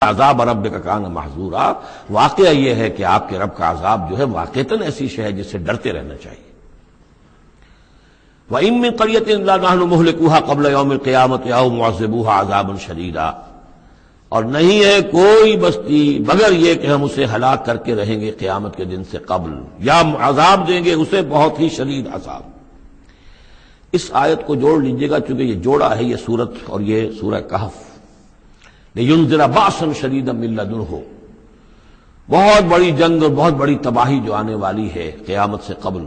عذاب ربک کان محذورا، واقعہ یہ ہے کہ آپ کے رب کا عذاب جو ہے واقعتاً ایسی شے ہے جس سے ڈرتے رہنا چاہیے۔ وَإِن مِّن قَرْيَةٍ إِلَّا نَحْنُ مُهْلِكُوهَا قَبْلَ يَوْمِ الْقِيَامَةِ أَوْ مُعَذِّبُوهَا عَذَابًا شَدِيدًا، اور نہیں ہے کوئی بستی مگر یہ کہ ہم اسے ہلاک کر کے رہیں گے قیامت کے دن سے قبل، یا عذاب دیں گے اسے بہت ہی شدید عذاب۔ اس آیت کو جوڑ لیجئے گا چونکہ یہ جوڑا ہے یہ سورت اور یہ سورہ کہف، لِيُنذِرَ بَأْسًا شَدِيدًا مِّن لَّدُنْهُ، بہت بڑی جنگ اور بہت بڑی تباہی جو آنے والی ہے قیامت سے قبل،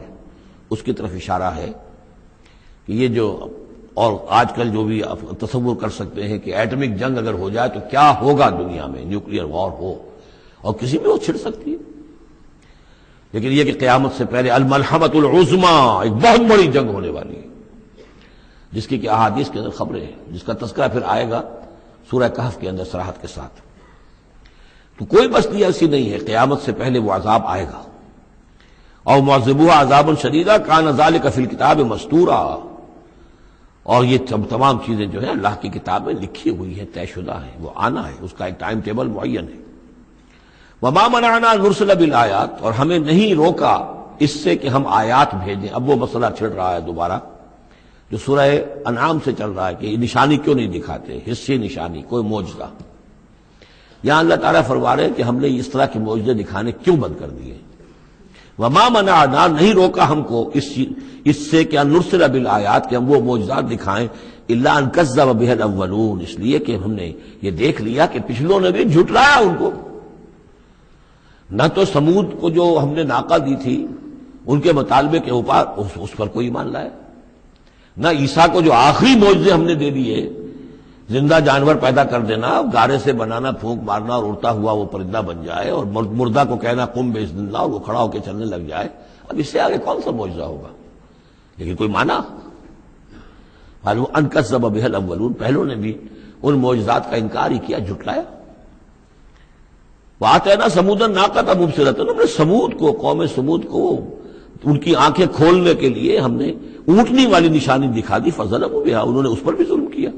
اس کی طرف اشارہ ہے کہ یہ جو، اور آج کل جو بھی آپ تصور کر سکتے ہیں کہ ایٹمک جنگ اگر ہو جائے تو کیا ہوگا دنیا میں، نیوکلیئر وار ہو اور کسی بھی وہ چھڑ سکتی ہے، لیکن یہ کہ قیامت سے پہلے الملحمۃ العظمیٰ، ایک بہت بڑی جنگ ہونے والی ہے جس کی کہ احادیث کے اندر خبریں ہیں، جس کا تذکرہ پھر آئے گا سورہ کہف کے اندر صراحت کے ساتھ۔ تو کوئی بستی ایسی نہیں ہے قیامت سے پہلے وہ عذاب آئے گا۔ اور معذبوها عذابا شدیدا کان ذلک فی الکتاب مستورا، اور یہ تمام چیزیں جو ہیں اللہ کی کتاب میں لکھی ہوئی ہیں، طے شدہ ہیں، وہ آنا ہے، اس کا ایک ٹائم ٹیبل معین ہے۔ وما منعنا ان نرسل بالآیات، اور ہمیں نہیں روکا اس سے کہ ہم آیات بھیجیں۔ اب وہ مسئلہ چھڑ رہا ہے دوبارہ جو سورہ انعام سے چل رہا ہے کہ یہ نشانی کیوں نہیں دکھاتے، حصی نشانی، کوئی معجزہ۔ یہاں اللہ تعالیٰ فرما رہے ہیں کہ ہم نے اس طرح کے معجزے دکھانے کیوں بند کر دیے۔ وما منعنا، نہیں روکا ہم کو اس سے کہ ان نرسل بالآیات، کہ ہم وہ معجزات دکھائیں، الا ان کذب بها الاولون، اس لیے کہ ہم نے یہ دیکھ لیا کہ پچھلوں نے بھی جھٹلایا ان کو۔ نہ تو سمود کو جو ہم نے ناقہ دی تھی ان کے مطالبے کے اوپر اس پر کوئی ایمان لایا، نہ عیسیٰ کو جو آخری معجزے ہم نے دے دیے، زندہ جانور پیدا کر دینا، گارے سے بنانا، پھونک مارنا اور اڑتا ہوا وہ پرندہ بن جائے، اور مردہ کو کہنا قم باذن اللہ اور وہ کھڑا ہو کے چلنے لگ جائے، اب اس سے آگے کون سا معجزہ ہوگا؟ لیکن کوئی مانا معلوم ان کذب بها الاولون، پہلوں نے بھی ان معجزات کا انکار ہی کیا، جھٹلایا۔ وآتینا ثمود الناقۃ مبصرۃ، ہم نے سمود کو، قوم سمود کو، ان کی آنکھیں کھولنے کے لیے ہم نے اونٹنی والی نشانی دکھا دی، فظلموا بها، انہوں نے اس پر بھی ظلم کیا۔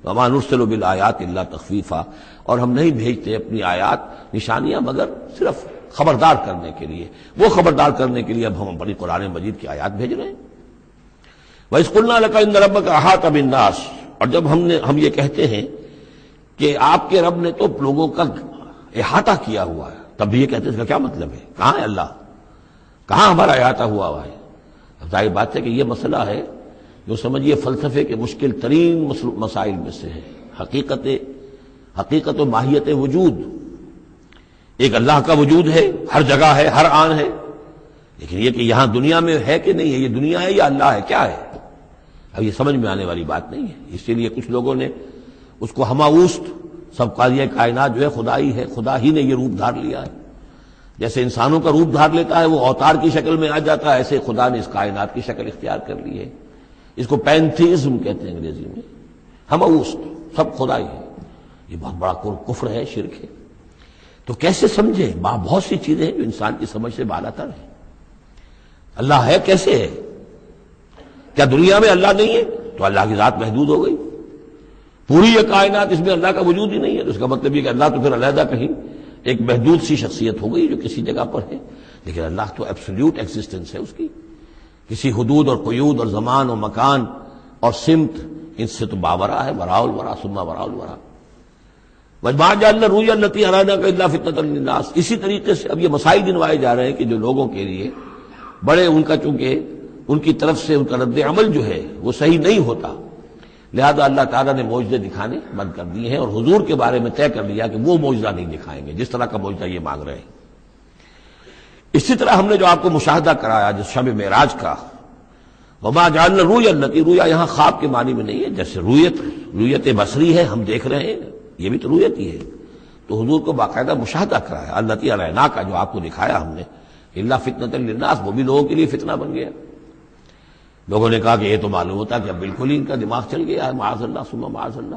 وما نرسل بالآیات الا تخفیفا، اور ہم نہیں بھیجتے اپنی آیات نشانیاں مگر صرف خبردار کرنے کے لیے، وہ خبردار کرنے کے لیے اب ہم اپنی قرآن مجید کی آیات بھیج رہے ہیں۔ وَإِذْ قُلْنَا لَكَ إِنَّ رَبَّكَ أَحَاطَ بِالنَّاسِ، اور جب ہم یہ کہتے ہیں کہ آپ کے رب نے تو لوگوں کا احاطہ کیا ہوا ہے، تب بھی یہ کہتے ہیں اس کا کیا مطلب ہے؟ کہاں ہے اللہ؟ کہاں ہمارا احاطہ ہوا ہے؟ اب ظاہر بات ہے کہ یہ مسئلہ ہے جو سمجھیے فلسفے کے مشکل ترین مسائل میں سے ہے، حقیقت و ماہیت وجود۔ ایک اللہ کا وجود ہے، ہر جگہ ہے، ہر آن ہے، لیکن یہ کہ یہاں دنیا میں ہے کہ نہیں ہے، یہ دنیا ہے یا اللہ ہے، کیا ہے؟ اب یہ سمجھ میں آنے والی بات نہیں ہے، اسی لیے کچھ لوگوں نے اس کو ہماوست سب کا یہ کائنات جو ہے خدائی ہے، خدا ہی نے یہ روپ دھار لیا ہے، جیسے انسانوں کا روپ دھار لیتا ہے وہ اوتار کی شکل میں آ جاتا ہے، ایسے خدا نے اس کائنات کی شکل اختیار کر لی ہے۔ اس کو پینتھیزم کہتے ہیں انگریزی میں، ہماوست، سب خدائی ہے۔ یہ بہت بڑا کفر ہے، شرک ہے۔ تو کیسے سمجھے؟ بہت سی چیزیں ہیں جو انسان کی سمجھ سے بالاتر ہیں۔ اللہ ہے کیسے ہے؟ کیا دنیا میں اللہ نہیں ہے تو اللہ کی ذات محدود ہو گئی؟ پوری یہ کائنات اس میں اللہ کا وجود ہی نہیں ہے تو اس کا مطلب یہ کہ اللہ تو پھر علیحدہ کہیں ایک محدود سی شخصیت ہو گئی جو کسی جگہ پر ہے، لیکن اللہ تو ایبسلیوٹ ایگزسٹنس ہے اس کی، کسی حدود اور قیود اور زمان اور مکان اور سمت ان سے تو باورا ہے، وراء الورا ثم وراء الورا۔ وَمَا جَعَلْنَا الرُّؤْيَا الَّتِي أَرَيْنَاكَ إِلَّا فِتْنَةً لِلنَّاسِ، اسی طریقے سے اب یہ مسائل گنوائے جا رہے ہیں کہ جو لوگوں کے لیے بڑے، ان کا چونکہ ان کی طرف سے ان کا رد عمل جو ہے وہ صحیح نہیں ہوتا، لہذا اللہ تعالیٰ نے معجزے دکھانے بند کر دیے ہیں، اور حضور کے بارے میں طے کر لیا کہ وہ معجزہ نہیں دکھائیں گے جس طرح کا معجزہ یہ مانگ رہے ہیں۔ اسی طرح ہم نے جو آپ کو مشاہدہ کرایا جس شب معراج کا، وما جعلنا الرؤیا التي، رؤیا یہاں خواب کے معنی میں نہیں ہے، جیسے رؤیت بصری ہے، ہم دیکھ رہے ہیں، یہ بھی تو رؤیت ہی ہے، تو حضور کو باقاعدہ مشاہدہ کرایا، التي اریناک، جو آپ کو دکھایا ہم نے، الا فتنۃ للناس، وہ بھی لوگوں کے لیے فتنہ بن گیا۔ لوگوں نے کہا کہ یہ تو معلوم ہوتا کہ اب بالکل ہی ان کا دماغ چل گیا ہے، معاذ اللہ ثم معاذ اللہ۔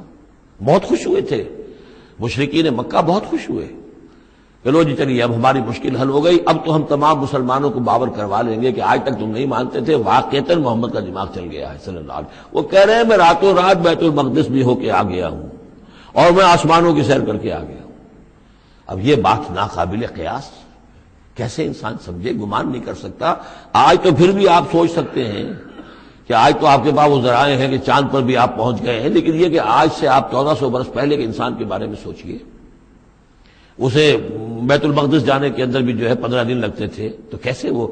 بہت خوش ہوئے تھے مشرکین مکہ، بہت خوش ہوئے، چلو جی چلیے اب ہماری مشکل حل ہو گئی، اب تو ہم تمام مسلمانوں کو باور کروا لیں گے کہ آج تک تم نہیں مانتے تھے، واقعتاً محمد کا دماغ چل گیا ہے صلی اللہ علیہ وسلم۔ وہ کہہ رہے ہیں میں راتوں رات بیت المقدس بھی ہو کے آ گیا ہوں، اور میں آسمانوں کی سیر کر کے آ گیا ہوں۔ اب یہ بات ناقابل قیاس، کیسے انسان سمجھے، گمان نہیں کر سکتا۔ آج تو پھر بھی آپ سوچ سکتے ہیں کہ آج تو آپ کے پاس وہ ذرائع ہیں کہ چاند پر بھی آپ پہنچ گئے ہیں، لیکن یہ کہ آج سے آپ 1400 برس پہلے کے انسان کے بارے میں سوچئے، اسے بیت المقدس جانے کے اندر بھی جو ہے 15 دن لگتے تھے، تو کیسے وہ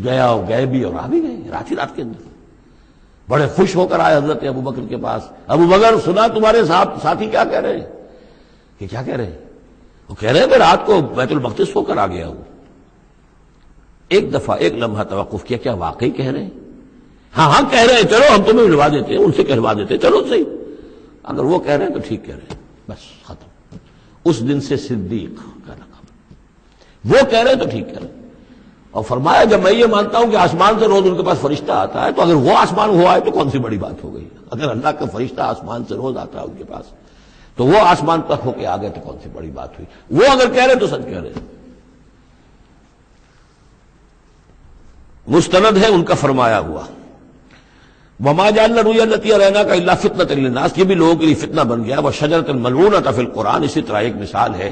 گیا اور گئے بھی اور آ بھی گئے رات ہی رات کے اندر۔ بڑے خوش ہو کر آئے حضرت ابوبکر کے پاس، ابوبکر سنا تمہارے ساتھی کیا کہہ رہے ہیں؟ کہ کیا کہہ رہے ہیں؟ وہ کہہ رہے ہیں میں رات کو بیت المقدس ہو کر آ گیا ہوں۔ ایک دفعہ ایک لمحہ توقف کیا، کیا واقعی کہہ رہے ہیں؟ ہاں کہہ رہے ہیں، چلو ہم تمہیں ملوا دیتے ہیں، ان سے کہلوا دیتے ہیں، چلو صحیح، اگر وہ کہہ رہے ہیں تو ٹھیک کہہ رہے ہیں، بس ختم۔ اس دن سے صدیق کا لقب، وہ کہہ رہے ہیں تو ٹھیک کہہ رہے ہیں۔ اور فرمایا جب میں یہ مانتا ہوں کہ آسمان سے روز ان کے پاس فرشتہ آتا ہے، تو اگر وہ آسمان ہوا ہے تو کون سی بڑی بات ہو گئی؟ اگر اللہ کا فرشتہ آسمان سے روز آتا ہے ان کے پاس تو وہ آسمان تک ہو کے آ گئے تو کون سی بڑی بات ہوئی؟ وہ اگر کہہ رہے تو سچ کہہ رہے ہیں۔ مستند ہے ان کا فرمایا ہوا، وما جعلنا الرؤيا التي اريناك الا فتنة للناس، یہ بھی لوگوں کے لیے فتنہ بن گیا۔ وشجرة ملعونة في القرآن، اسی طرح ایک مثال ہے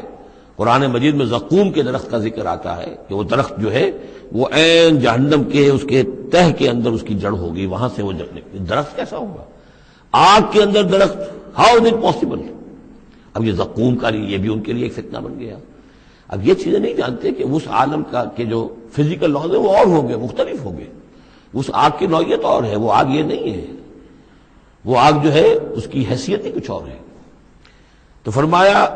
قرآن مجید میں زقوم کے درخت کا ذکر آتا ہے کہ وہ درخت جو ہے وہ عین جہنم کے اس کے تہ کے اندر اس کی جڑ ہوگی، وہاں سے وہ درخت کیسا ہوگا؟ آگ کے اندر درخت، ہاؤ از اٹ پاسبل؟ اب یہ زقوم کا لیے یہ بھی ان کے لیے ایک فتنہ بن گیا۔ اب یہ چیزیں نہیں جانتے کہ اس عالم کا کہ جو فزیکل لاز ہے وہ اور ہوں گے، مختلف ہوں گے، اس آگ کی نوعیت اور ہے، وہ آگ یہ نہیں ہے، وہ آگ جو ہے اس کی حیثیت ہی کچھ اور ہے۔ تو فرمایا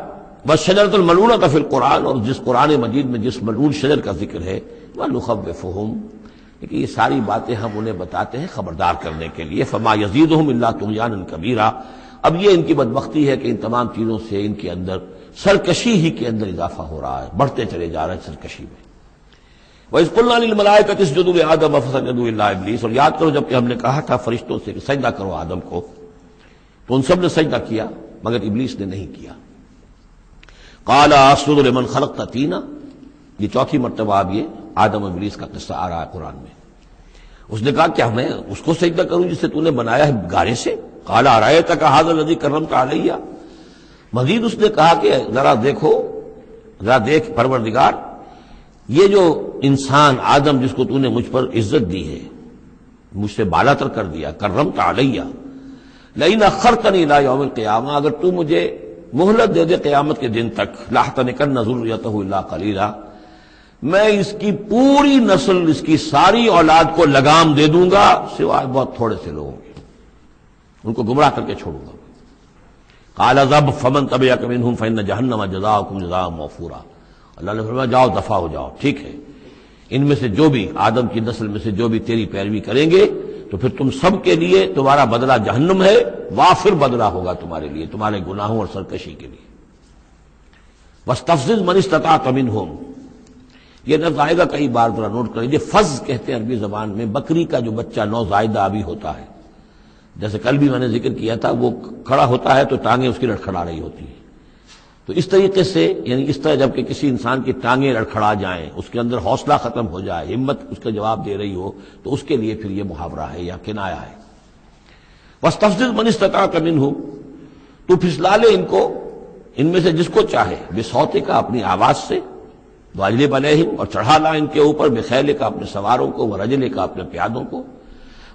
بس شجرۃ الملعونۃ فی القرآن، اور جس قرآن مجید میں جس ملعون شجر کا ذکر ہے، وَنُخَوِّفُهُمْ، کہ یہ ساری باتیں ہم انہیں بتاتے ہیں خبردار کرنے کے لیے۔ فما یزیدہم الا طغیانا کبیرا، اب یہ ان کی بدبختی ہے کہ ان تمام چیزوں سے ان کے اندر سرکشی ہی کے اندر اضافہ ہو رہا ہے، بڑھتے چلے جا رہے ہیں سرکشی میں۔ وَإِذْ قُلْنَا لِلْمَلَائِكَةِ اسْجُدُوا لِآدَمَ فَسَجَدُوا إِلَّا إِبْلِيسَ، اور یاد کرو جب کہ ہم نے کہا تھا فرشتوں سے کہ سجدہ کرو آدم کو، تو ان سب نے سجدہ کیا مگر ابلیس نے نہیں کیا۔ قَالَ أَسْجُدُ لِمَنْ خَلَقْتَ طِينًا، یہ چوتھی مرتبہ اب یہ آدم و ابلیس کا قصہ آ رہا ہے قرآن میں۔ اس نے کہا کیا میں اس کو سجدہ کروں جسے تو نے بنایا ہے گارے سے؟ قَالَ أَرَأَيْتَكَ هَذَا الَّذِي كَرَّمْتَ عَلَيَّ، مزید اس نے کہا کہ ذرا دیکھ پروردگار، یہ جو انسان آدم جس کو تو نے مجھ پر عزت دی ہے، مجھ سے بالا تر کر دیا، کرمت علیہ، لئن اخرتنی الی یوم القیامہ، اگر تو مجھے مہلت دے دے قیامت کے دن تک، لاحتنکن ذریتہ الا قلیلا، میں اس کی پوری نسل، اس کی ساری اولاد کو لگام دے دوں گا سوائے بہت تھوڑے سے لوگوں کے، ان کو گمراہ کر کے چھوڑوں گا۔ قال اذهب فمن تبعك منهم فإن جهنم جزاؤكم جزاء موفورا، اللہ نے فرمایا جاؤ دفع ہو جاؤ، ٹھیک ہے، ان میں سے جو بھی آدم کی نسل میں سے جو بھی تیری پیروی کریں گے تو پھر تم سب کے لیے تمہارا بدلہ جہنم ہے، وافر بدلہ ہوگا تمہارے لیے، تمہارے گناہوں اور سرکشی کے لیے۔ واستفزز من استطعت منهم، یہ لفظ آئے گا کئی بار، ذرا نوٹ کر لیجیے۔ فز کہتے ہیں عربی زبان میں بکری کا جو بچہ نوزائیدہ ابھی ہوتا ہے، جیسے کل بھی میں نے ذکر کیا تھا، وہ کھڑا ہوتا ہے تو ٹانگیں اس کی لڑکھڑا رہی ہوتی ہیں، تو اس طریقے سے یعنی اس طرح جب کہ کسی انسان کی ٹانگیں لڑکھڑا جائیں، اس کے اندر حوصلہ ختم ہو جائے، ہمت اس کا جواب دے رہی ہو، تو اس کے لیے پھر یہ محاورہ ہے یا کنایا ہے۔ واستفزز من استطعت منهم، تو پھسلا لے ان کو، ان میں سے جس کو چاہے، بصوتک، اپنی آواز سے، واجلب علیہم، اور چڑھا لا ان کے اوپر، بخیلک، اپنے سواروں کو، ورجلک، اپنے پیادوں کو،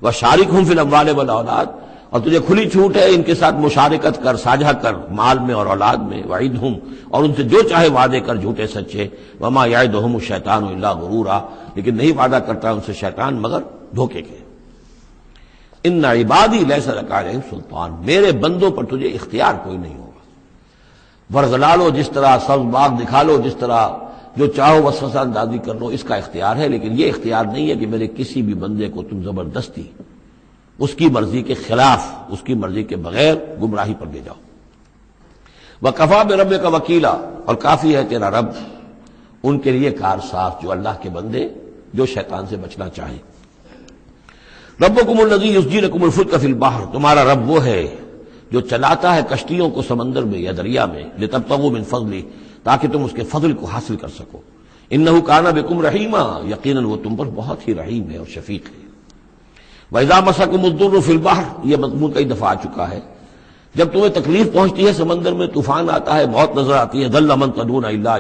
وشارکہم فی الاموال والاولاد، اور تجھے کھلی چھوٹ ہے ان کے ساتھ مشارکت کر، ساجھا کر مال میں اور اولاد میں، وعدہم، اور ان سے جو چاہے وعدے کر جھوٹے سچے، وما یعدہم الشیطان الا غرورا، لیکن نہیں وعدہ کرتا ان سے شیطان مگر دھوکے کے۔ ان عبادی لیس لک علیہم سلطان، میرے بندوں پر تجھے اختیار کوئی نہیں ہوگا، ورگلا لو جس طرح، سبز باغ دکھا لو جس طرح، جو چاہو وسوسہ اندازی کر لو، اس کا اختیار ہے، لیکن یہ اختیار نہیں ہے کہ میرے کسی بھی بندے کو تم زبردستی اس کی مرضی کے خلاف، اس کی مرضی کے بغیر گمراہی پر لے جاؤ۔ وَكَفَىٰ بِرَبِّكَ وَكِيلًا، اور کافی ہے تیرا رب ان کے لیے کارساز، جو اللہ کے بندے جو شیطان سے بچنا چاہیں۔ ربکم الذی یسجی لکم الفلک فی البحر، تمہارا رب وہ ہے جو چلاتا ہے کشتیوں کو سمندر میں یا دریا میں، لتبتغوا من فضلہ، تاکہ تم اس کے فضل کو حاصل کر سکو۔ انہ کان بکم رحیما، یقیناً وہ تم پر بہت ہی رحیم ہے اور شفیق ہے۔ وَإِذَا مَسَّكُمُ الضُّرُّ فِي الْبَحْرِ، یہ مضمون کئی دفعہ آ چکا ہے، جب تمہیں تکلیف پہنچتی ہے سمندر میں، طوفان آتا ہے، موت نظر آتی ہے، ضَلَّ مَن تَدْعُونَ إِلَّا